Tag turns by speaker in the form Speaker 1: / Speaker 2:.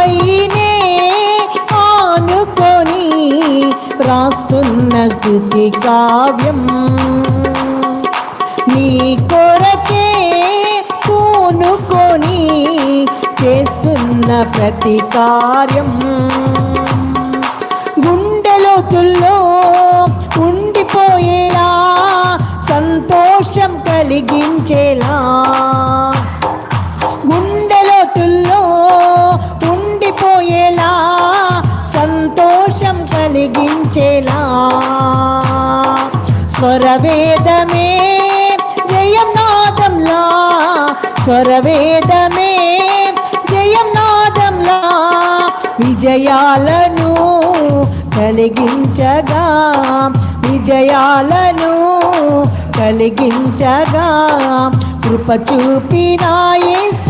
Speaker 1: పైనే ఆనుకొని రాస్తున్న స్తుతి కావ్యం, నీ కొరకే పూనుకొని చేస్తున్న ప్రతి కార్యం, గుండెలోతుల్లో ఉండిపోయేలా సంతోషం కలిగించేలా, గుండెలోతుల్లో ఉండిపోయేలా సంతోషం కలిగించేలా, స్వరవేదమే జయం నాదంలా, స్వరవేదమే జయం నాదంలా విజయాలను కలిగించగా, విజయాలను కలిగించగా కృప చూపిన యేసు